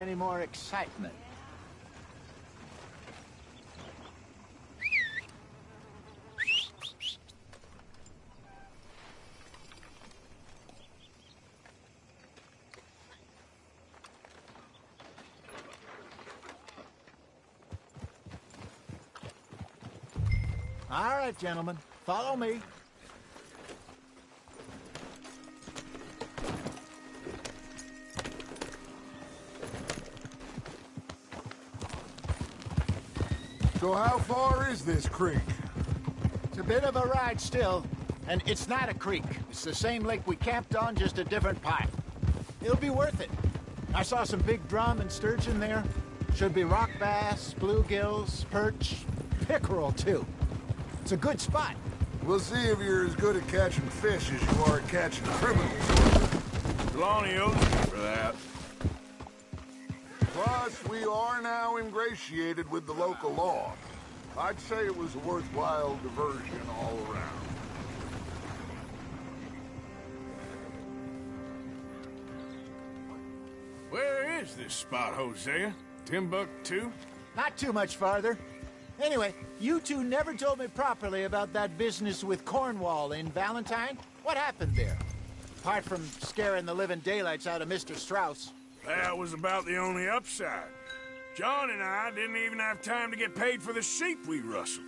Any more excitement? All right, gentlemen, follow me. So how far is this creek? It's a bit of a ride still, and it's not a creek. It's the same lake we camped on, just a different path. It'll be worth it. I saw some big drum and sturgeon there. Should be rock bass, bluegills, perch, pickerel too. It's a good spot. We'll see if you're as good at catching fish as you are at catching criminals. Lonnie owes me for that. Plus, we are now ingratiated with the local law. I'd say it was a worthwhile diversion all around. Where is this spot, Hosea? Timbuktu? Not too much farther. Anyway, you two never told me properly about that business with Cornwall in Valentine. What happened there? Apart from scaring the living daylights out of Mr. Strauss. That was about the only upside. John and I didn't even have time to get paid for the sheep we rustled.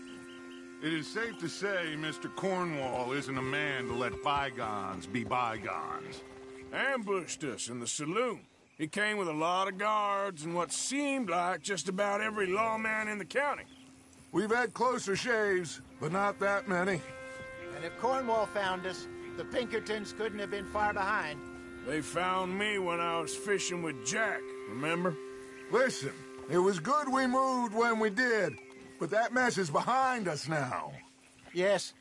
It is safe to say Mr. Cornwall isn't a man to let bygones be bygones. Ambushed us in the saloon. He came with a lot of guards and what seemed like just about every lawman in the county. We've had closer shaves, but not that many. And if Cornwall found us, the Pinkertons couldn't have been far behind. They found me when I was fishing with Jack, remember? Listen, it was good we moved when we did, but that mess is behind us now. Yes.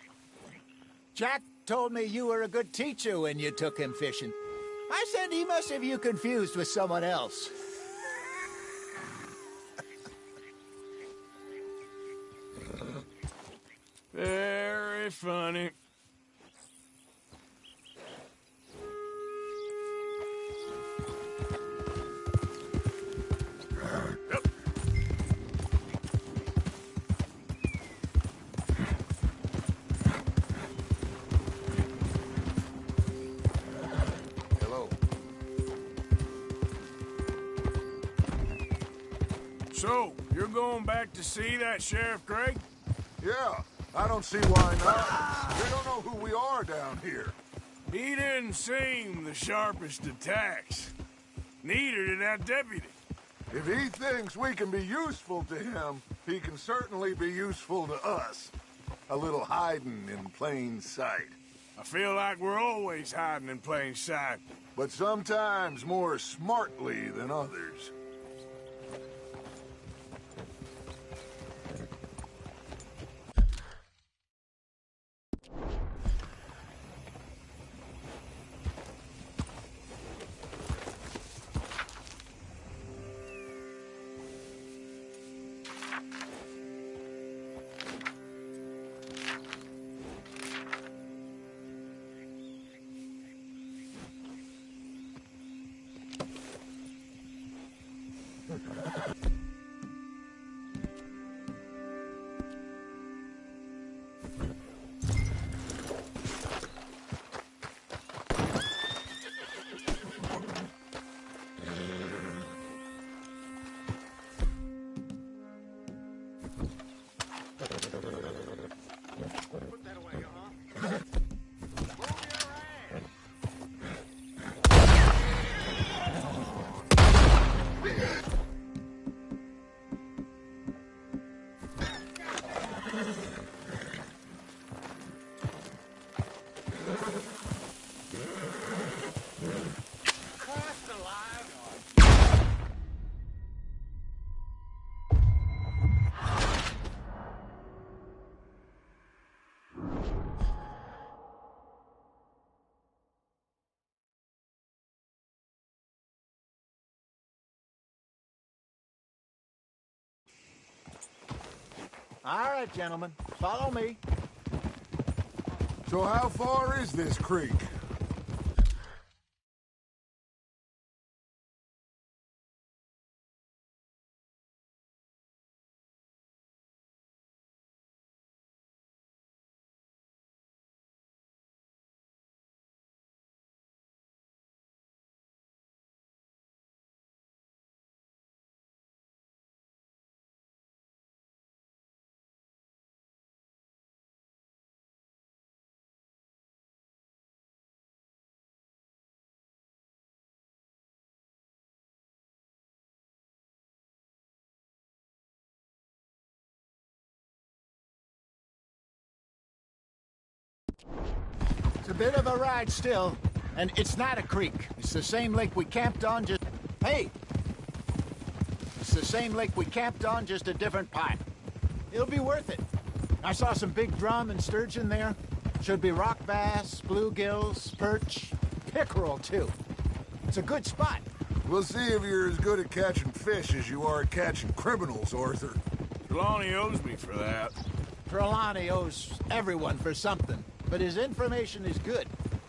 Jack told me you were a good teacher when you took him fishing. I said he must have you confused with someone else. Very funny. Hello. So, you're going back to see that Sheriff Gray? Yeah, I don't see why not. They don't know who we are down here. He didn't seem the sharpest attacks. Neither did that deputy. If he thinks we can be useful to him, he can certainly be useful to us. A little hiding in plain sight. I feel like we're always hiding in plain sight. But sometimes more smartly than others. All right, gentlemen, follow me. So how far is this creek? It's a bit of a ride still, and it's not a creek. It's the same lake we camped on just... Hey! It's the same lake we camped on, just a different part. It'll be worth it. I saw some big drum and sturgeon there. Should be rock bass, bluegills, perch, pickerel too. It's a good spot. We'll see if you're as good at catching fish as you are at catching criminals, Arthur. Trelawney owes me for that. Trelawney owes everyone for something, but his information is good.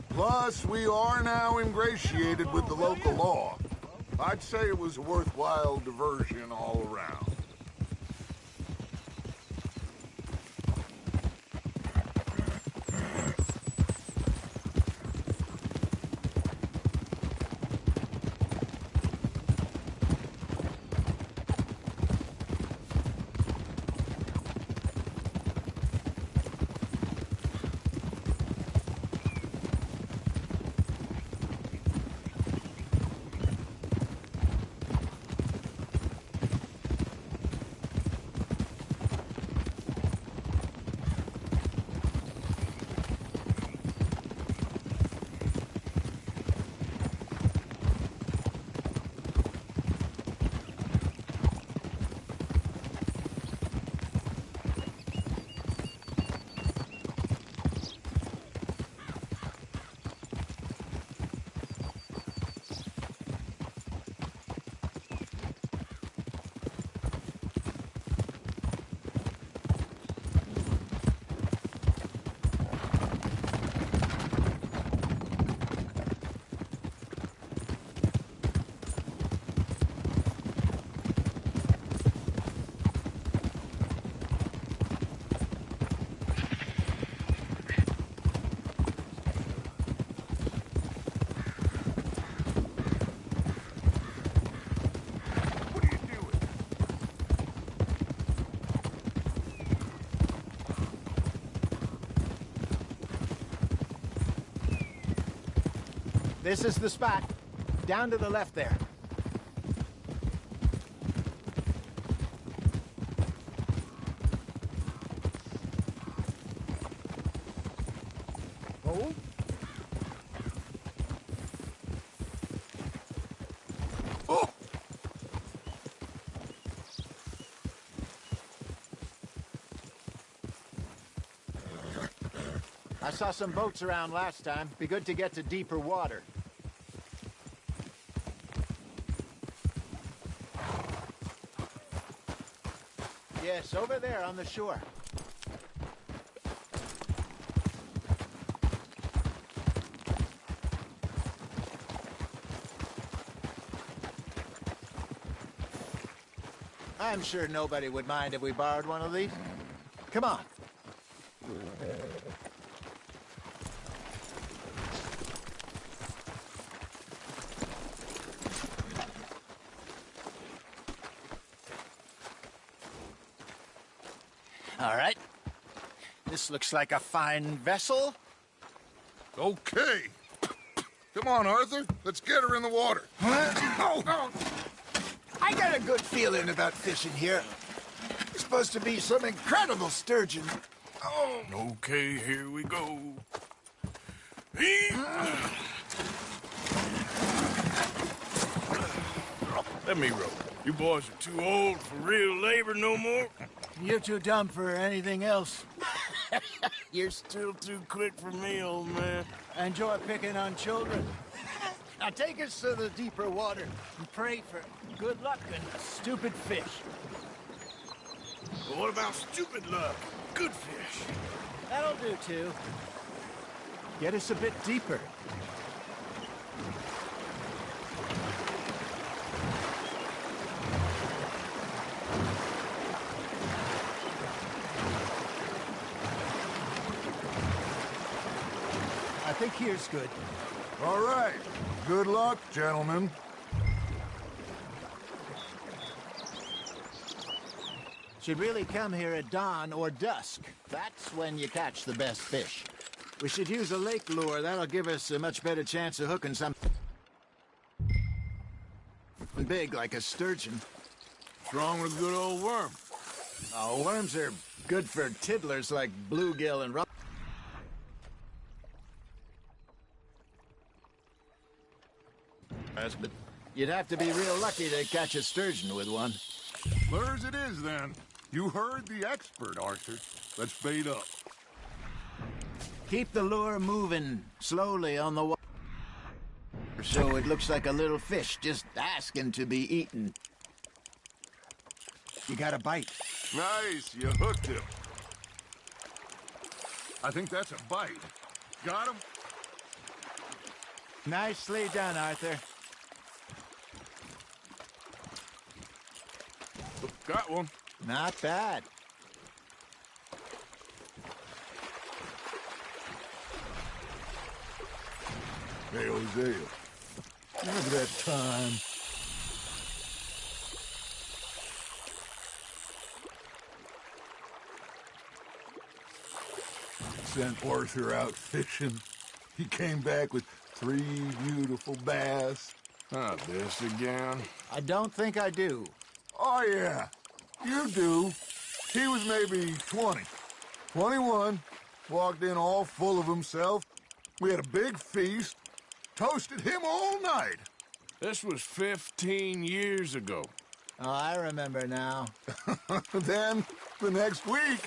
Plus, we are now ingratiated with the local law. I'd say it was a worthwhile diversion all around. This is the spot. Down to the left there. Oh? Oh! I saw some boats around last time. Be good to get to deeper water. Yes, over there on the shore. I'm sure nobody would mind if we borrowed one of these. Come on. All right. This looks like a fine vessel. Okay. Come on, Arthur. Let's get her in the water. Oh. I got a good feeling about fishing here. It's supposed to be some incredible sturgeon. Oh. Okay, here we go. Let me row. You boys are too old for real labor no more. You're too dumb for anything else. You're still too quick for me, old man. I enjoy picking on children. Now take us to the deeper water and pray for good luck and stupid fish. But what about stupid luck? Good fish. That'll do, too. Get us a bit deeper. I think here's good. All right. Good luck, gentlemen. Should really come here at dawn or dusk. That's when you catch the best fish. We should use a lake lure. That'll give us a much better chance of hooking something big like a sturgeon. What's wrong with a good old worm? Oh, worms are good for tiddlers like bluegill and You'd have to be real lucky to catch a sturgeon with one. Lures it is, then. You heard the expert, Arthur. Let's bait up. Keep the lure moving slowly on the water so it looks like a little fish just asking to be eaten. You got a bite. Nice, you hooked him. I think that's a bite. Got him? Nicely done, Arthur. Got one. Not bad. Hey, Hosea. Remember that time? Sent Arthur out fishing. He came back with 3 beautiful bass. Not this again. I don't think I do. Oh, yeah. You do. He was maybe 20. 21. Walked in all full of himself. We had a big feast. Toasted him all night. This was 15 years ago. Oh, I remember now. Then, the next week,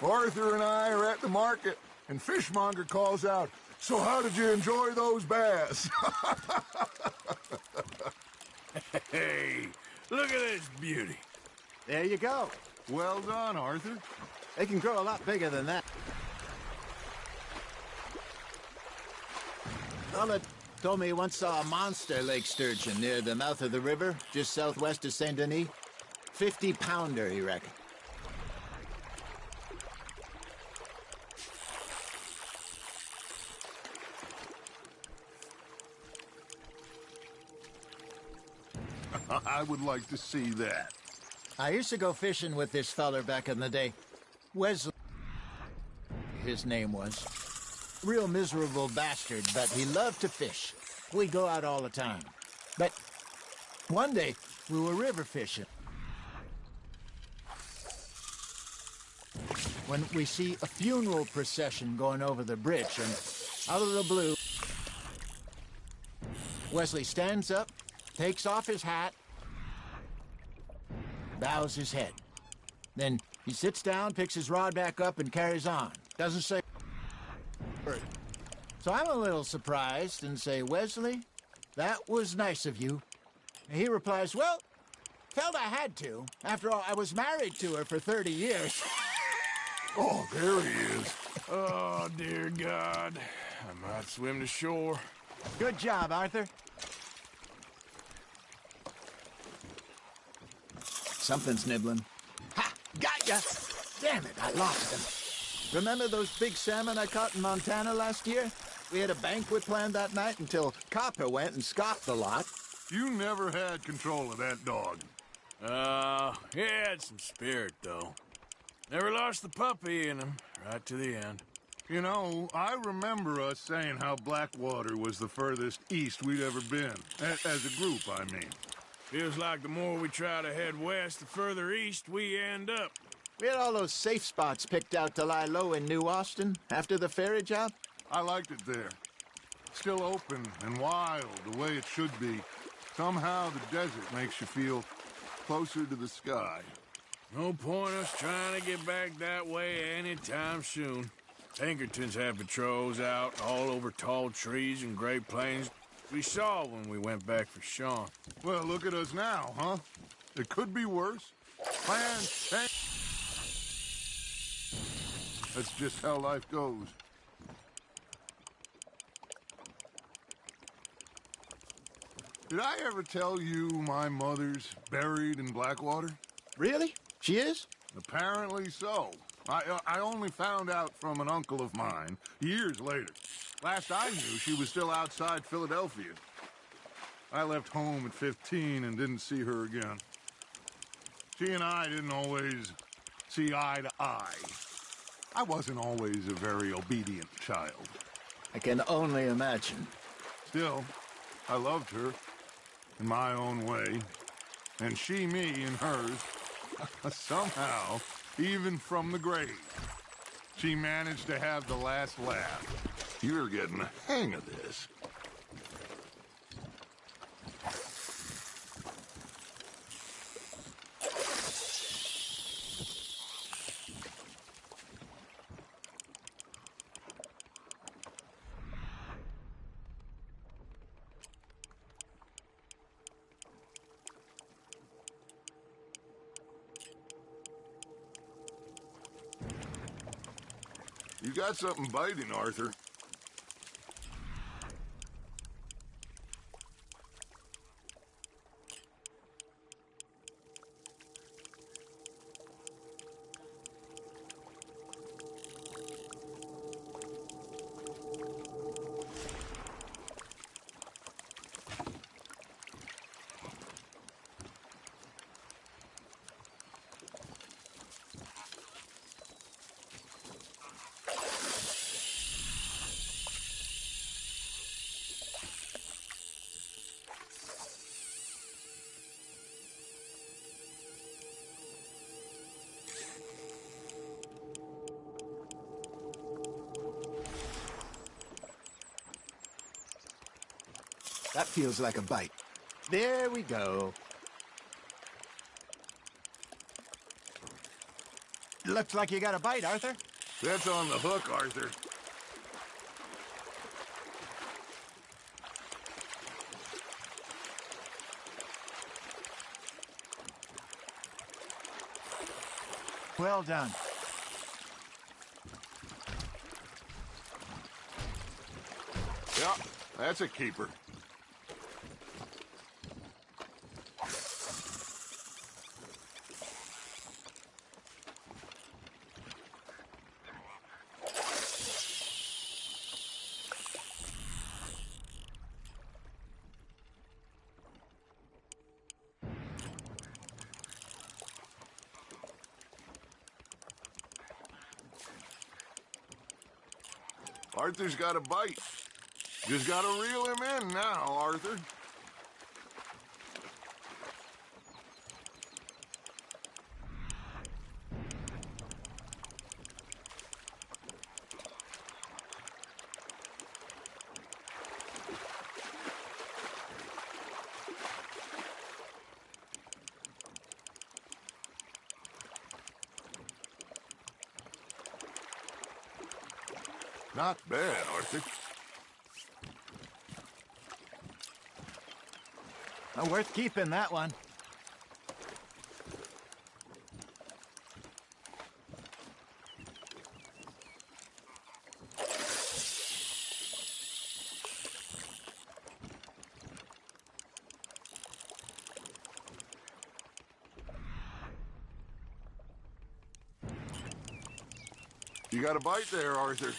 Arthur and I are at the market, and Fishmonger calls out, "So how did you enjoy those bass?" Hey, look at this beauty. There you go. Well done, Arthur. They can grow a lot bigger than that. Fella told me he once saw a monster lake sturgeon near the mouth of the river, just southwest of Saint Denis. 50-pounder, he reckoned. I would like to see that. I used to go fishing with this feller back in the day. Wesley, his name was. Real miserable bastard, but he loved to fish. We'd go out all the time. But one day, we were river fishing. When we see a funeral procession going over the bridge, and out of the blue, Wesley stands up, takes off his hat, bows his head. Then he sits down, picks his rod back up, and carries on. Doesn't say a word. So I'm a little surprised and say, "Wesley, that was nice of you." And he replies, "Well, felt I had to. After all, I was married to her for 30 years. Oh, there he is. Oh, dear God. I might swim to shore. Good job, Arthur. Something's nibbling. Ha! Got ya! Damn it, I lost them. Remember those big salmon I caught in Montana last year? We had a banquet planned that night until Copper went and scoffed the lot. You never had control of that dog. He had some spirit, though. Never lost the puppy in him, right to the end. You know, I remember us saying how Blackwater was the furthest east we'd ever been. As a group, I mean. Feels like the more we try to head west, the further east we end up. We had all those safe spots picked out to lie low in New Austin after the ferry job. I liked it there. Still open and wild, the way it should be. Somehow the desert makes you feel closer to the sky. No point us trying to get back that way anytime soon. Pinkertons have patrols out all over tall trees and Great Plains. We saw when we went back for Sean. Well, look at us now, huh? It could be worse. Plans change. That's just how life goes. Did I ever tell you my mother's buried in Blackwater? Really? She is? Apparently so. I only found out from an uncle of mine years later. Last I knew, she was still outside Philadelphia. I left home at 15 and didn't see her again. She and I didn't always see eye to eye. I wasn't always a very obedient child. I can only imagine. Still, I loved her in my own way, and she me in hers. Somehow, even from the grave, she managed to have the last laugh. You're getting the hang of this. You got something biting, Arthur. That feels like a bite. There we go. Looks like you got a bite, Arthur. That's on the hook, Arthur. Well done. Yeah, that's a keeper. Arthur's got a bite. Just gotta reel him in now, Arthur. Not bad, Arthur. Worth keeping, that one. You got a bite there, Arthur.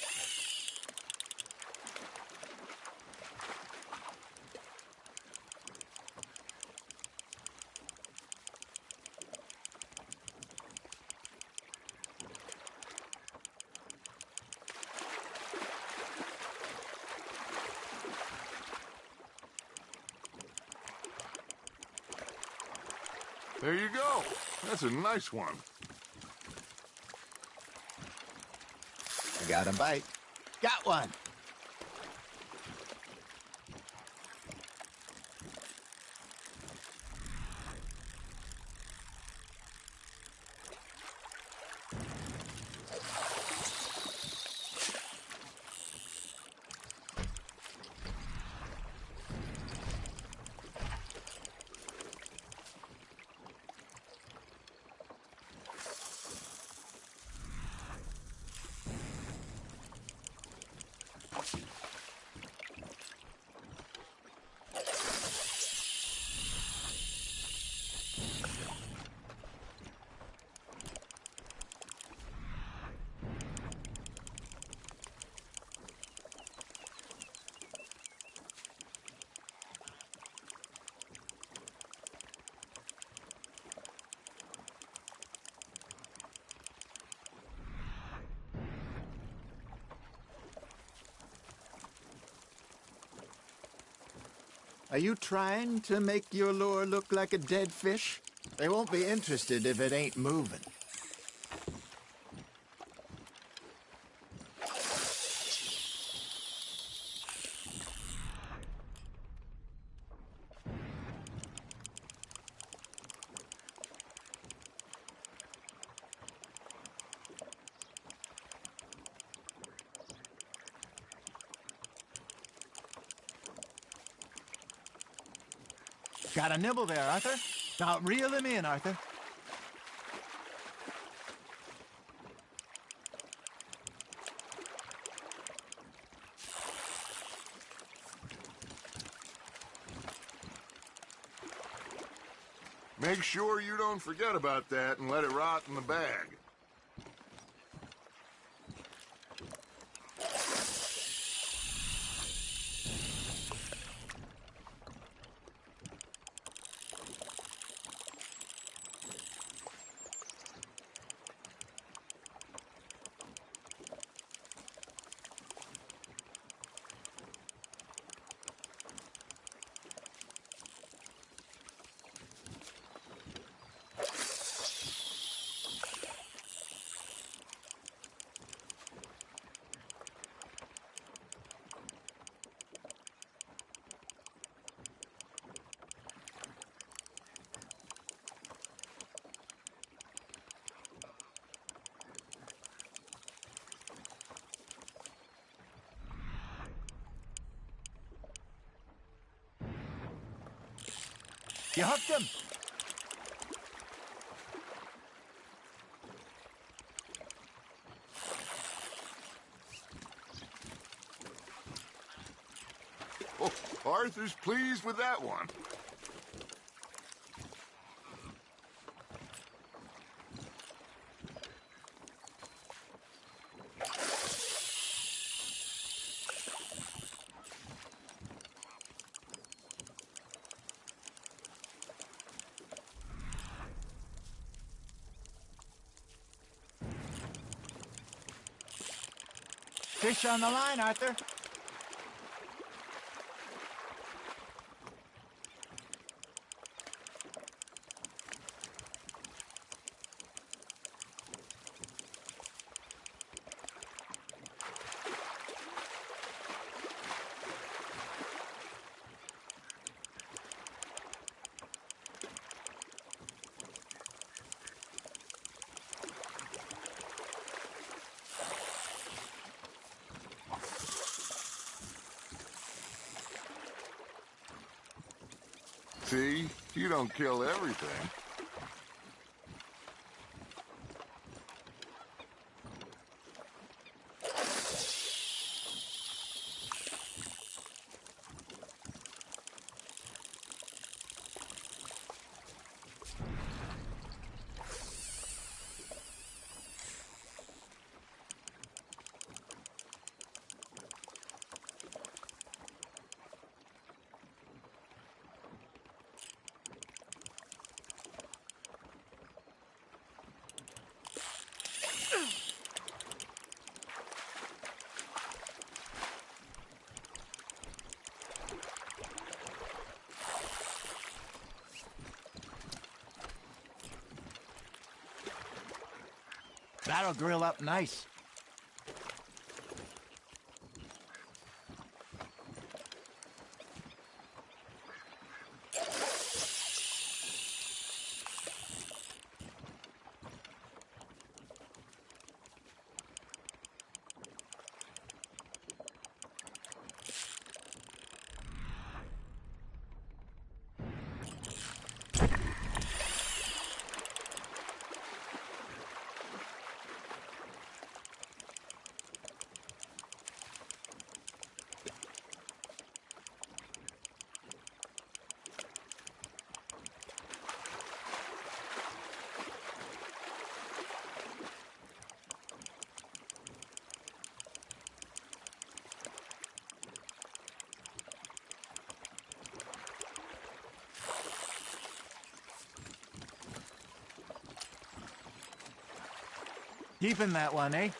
There you go. That's a nice one. Got a bite. Got one. Are you trying to make your lure look like a dead fish? They won't be interested if it ain't moving. Got a nibble there, Arthur. Now reel him in, Arthur. Make sure you don't forget about that and let it rot in the bag. You hooked him? Oh, Arthur's pleased with that one. Fish on the line, Arthur. See? You don't kill everything. That'll grill up nice. Keeping that one, eh?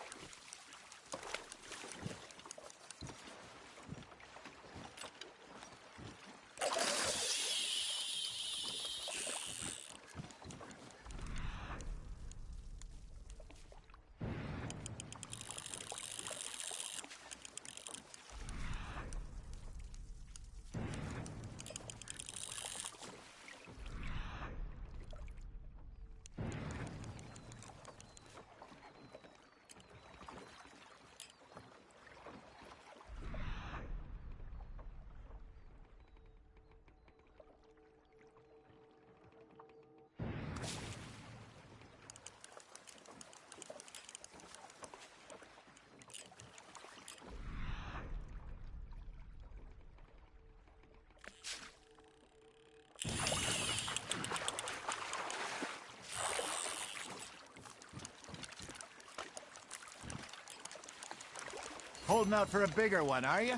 Holding out for a bigger one, are you?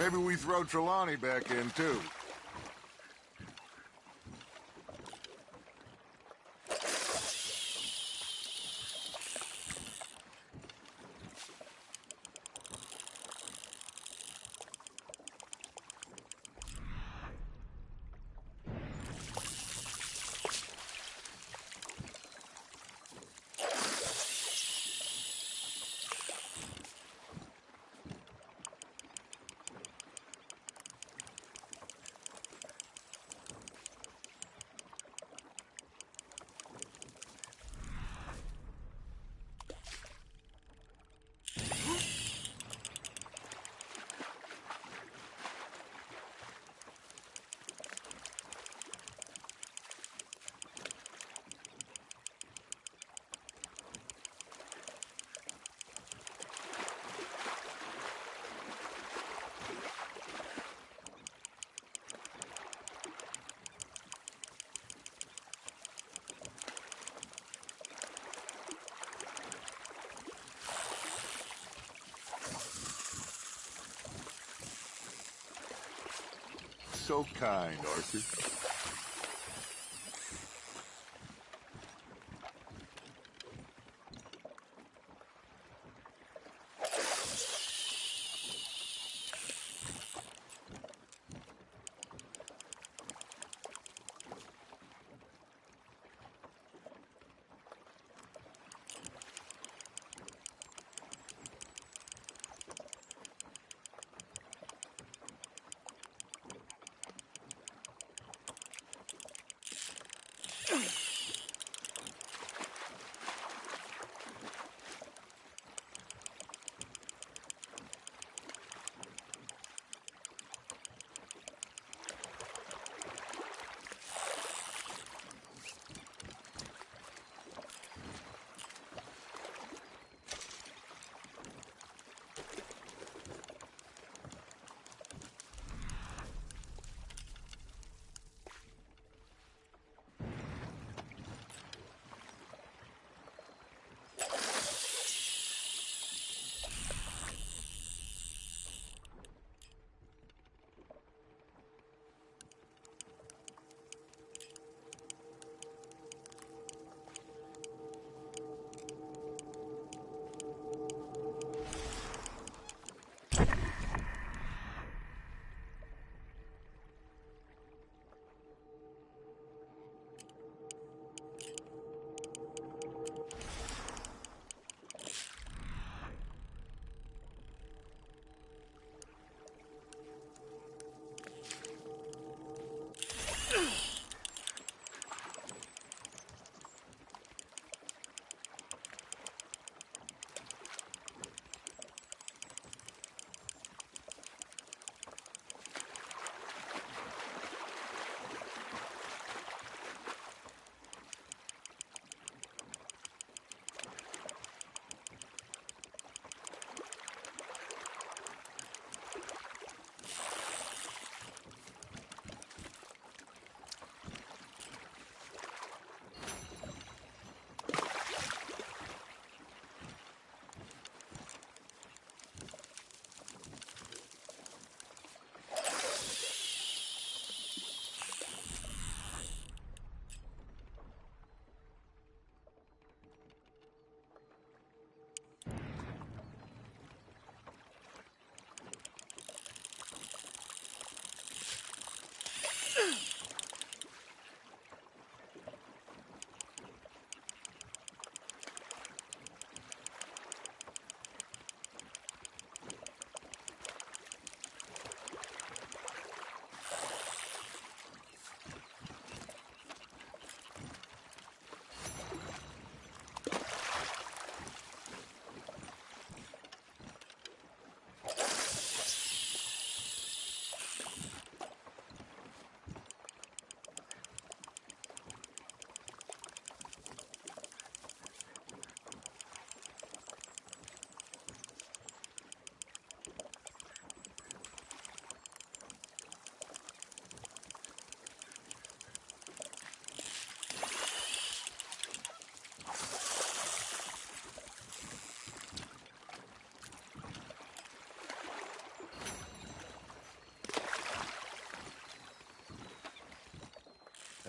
Maybe we throw Trelawney back in, too. So kind, Arthur.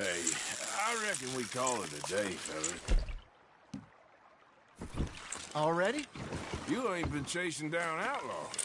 Hey, I reckon we call it a day, fellas. Already? You ain't been chasing down outlaws.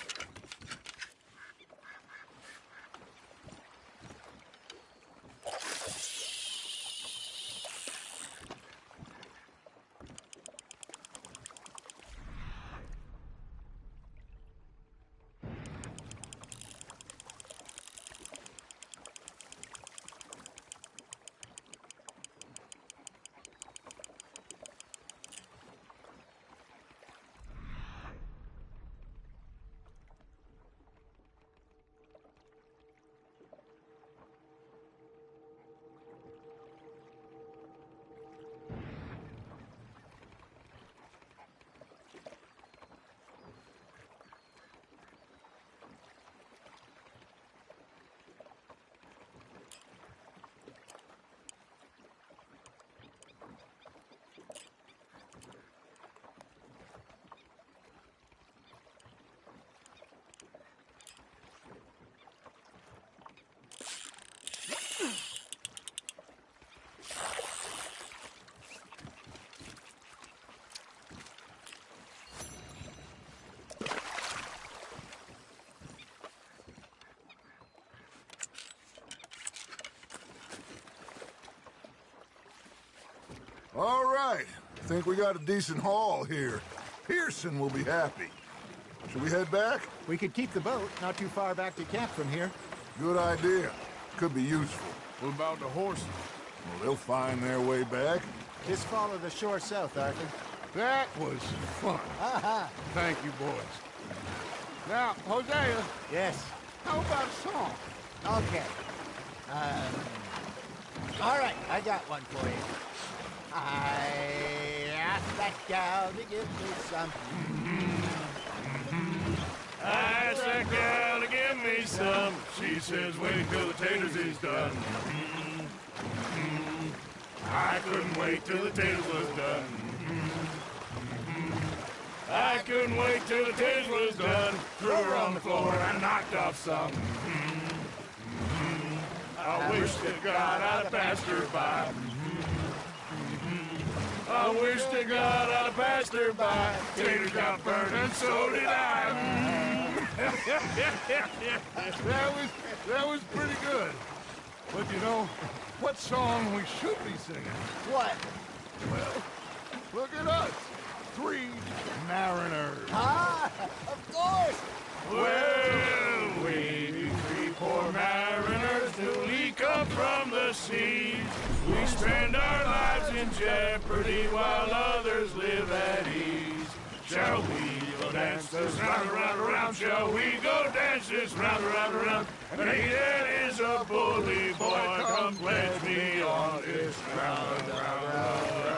All right. I think we got a decent haul here. Pearson will be happy. Should we head back? We could keep the boat not too far back to camp from here. Good idea. Could be useful. What about the horses? Well, they'll find their way back. Just follow the shore south, Arthur. That was fun. Thank you, boys. Now, Hosea, Yes. how about a song? Okay. All right, I got one for you. I asked that gal to give me some. I asked that gal to give me some. She says, wait till the taters is done. I couldn't wait till the taters was done. I couldn't wait till the taters was done. Threw her on the floor and knocked off some. I wish to God I'd have passed her by. I wish to God I'd have passed her by. Taters got burned and so did I. That was pretty good. But you know, what song we should be singing? What? Well, look at us. 3 mariners. Ah, of course. Well, we 3 poor mariners newly come from the seas. We spend our lives in jeopardy while others live at ease. Shall we go dance this round, around, around? Shall we go dance this round, around, around? And he that is a bully boy, come pledge me on this round, round, round, round.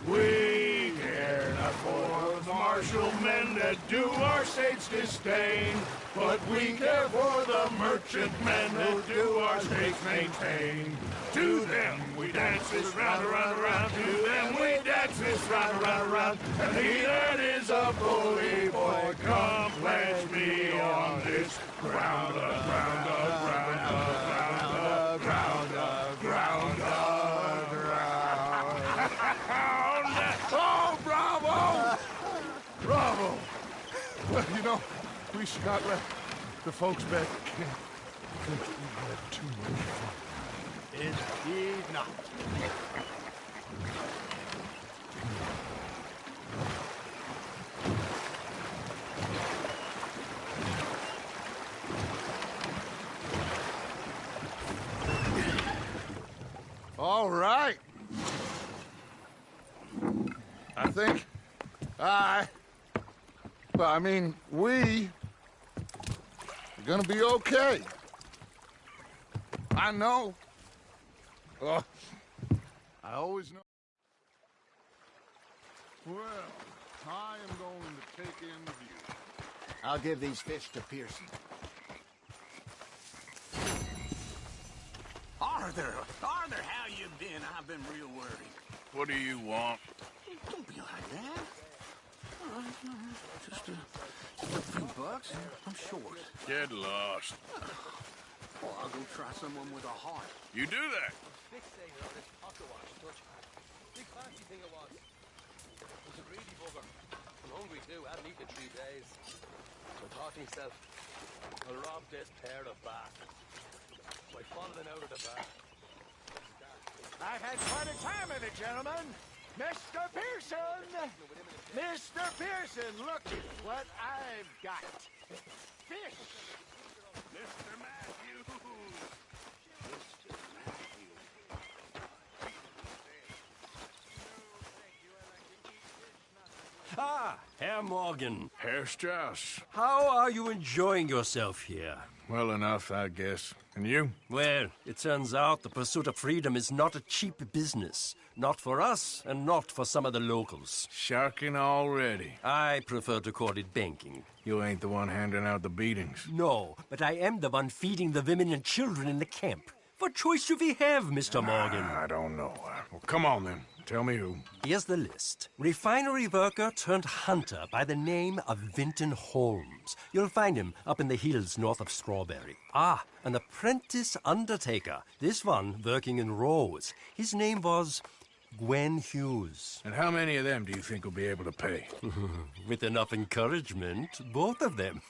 We care not for the martial men that do our state's disdain, but we care for the merchant men that do our state's maintain. To them we dance this round, around, around. To them we dance this round, around, around. And he that is a bully boy, come pledge me on this ground, ground, ground, ground, ground, ground, ground. Oh, bravo! Bravo! Well, you know, we should not let the folks back at camp think we had too much fun. Indeed not. All right. I think we are gonna be okay. I know. I always know. Well, I am going to take in the view. I'll give these fish to Pearson. Arthur, how you been? I've been real worried. What do you want? Don't be like that. Just a few bucks. I'm short. Get lost. Well, I'll go try someone with a heart. You do that. Big sailor on his pocket watch, Dutch. Big fancy thing it was. It was a greedy bugger. I'm hungry too, hadn't eaten in 3 days. So I thought to myself, I'll rob this pair of bastards. So I followed them out of the bar. I've had quite a time of it, gentlemen. Mr. Pearson! Mr. Pearson, look at what I've got. Fish! Mr. Matthews. Mr. Matthews. Ah, Herr Morgan. Herr Strauss. How are you enjoying yourself here? Well enough, I guess. And you? Well, it turns out the pursuit of freedom is not a cheap business. Not for us, and not for some of the locals. Sharking already. I prefer to call it banking. You ain't the one handing out the beatings. No, but I am the one feeding the women and children in the camp. What choice do we have, Mr. Morgan? I don't know. Well, come on then. Tell me who. Here's the list. Refinery worker turned hunter by the name of Vinton Holmes. You'll find him up in the hills north of Strawberry. Ah, an apprentice undertaker. This one working in Rose. His name was Gwen Hughes. And how many of them do you think will be able to pay? With enough encouragement, both of them.